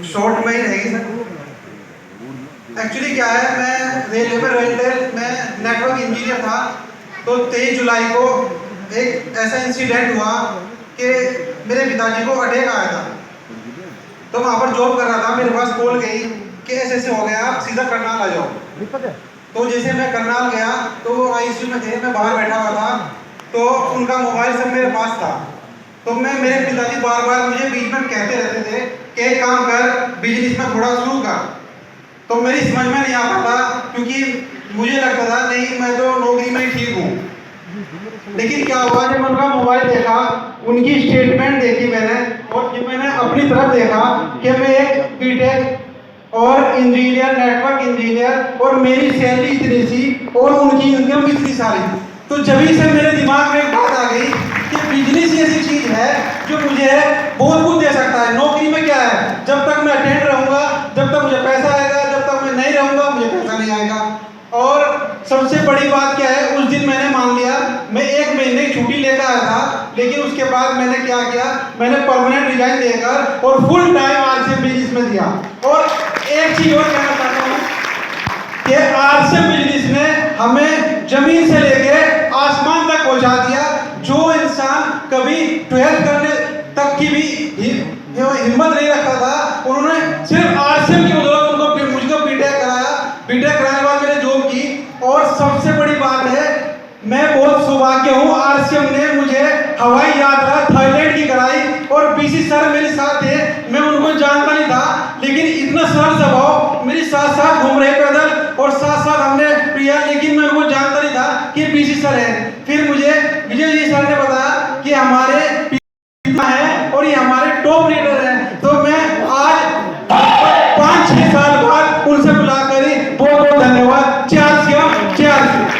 Short में ही रहेगी sir. Actually क्या है, मैं रेलवे में नेटवर्क इंजीनियर था। तो 23 जुलाई को एक ऐसा इंसिडेंट हुआ कि मेरे पिताजी को अटैक आया था। तो वहाँ पर जॉब कर रहा था, मेरे पास कॉल गई कि ऐसे हो गया, आप सीधा करनाल आ जाओ। तो जैसे मैं करनाल गया तो वो आईसीयू में थे, मैं बाहर बैठा हुआ था। तो उनका मोबाइल सब मेरे पास था। तो मेरे पिताजी बार बार मुझे बीच में कहते रहते थे कि एक काम कर, बिजनेस में थोड़ा शुरू कर। तो मेरी समझ में नहीं आता था, क्योंकि मुझे लगता था नहीं, मैं तो नौकरी में ही ठीक हूँ। लेकिन क्या हुआ, जब मैं उनका मोबाइल देखा, उनकी स्टेटमेंट देखी मैंने, और जब मैंने अपनी तरफ देखा कि मैं एक बीटेक और इंजीनियर, नेटवर्क इंजीनियर, और मेरी सैलरी इतनी सी और उनकी इनकम इतनी सारी, तो जभी से मेरे दिमाग में एक बात आ गई कि बिजनेस ऐसी चीज है जो मुझे बहुत कुछ दे सकता है। नौकरी में क्या है, जब तक मैं अटेंड रहूंगा, जब तक मुझे पैसा आएगा, जब तक मैं नहीं रहूंगा मुझे पैसा नहीं आएगा। और सबसे बड़ी बात क्या है, उस दिन मैंने मान लिया, मैं 1 महीने की छुट्टी लेकर आया था। लेकिन उसके बाद मैंने क्या किया, मैंने परमानेंट रिजाइन देकर और फुल टाइम आरसीएम बिजनेस में दिया। और एक चीज और कहना चाहता हूँ कि आरसीएम बिजनेस ने हमें जमीन से लेके आसमान तक पहुंचा दिया। जो इंसान कभी 12th करने तक की भी हिम्मत नहीं रखता था, उन्होंने सिर्फ आरसीएम की बदौलत उनको मुझको बीटेक कराया। बीटेक कराने के बाद मैंने जॉब की। और सबसे बड़ी बात है, मैं बहुत सौभाग्य हूँ, आरसीएम ने मुझे हवाई यात्रा थाईलैंड की कराई। और बीसी सर मेरे साथ थे, मैं उनको जानता नहीं था, लेकिन इतना सरल स्वभाव, मेरे साथ साथ घूम रहे पैदल और साथ साथ हमने प्रिया, लेकिन मैं उनको जानता नहीं था कि बीसी सर है। फिर मुझे विजय जी सर ने बताया कि हमारे पिता है और ये हमारे टॉप लीडर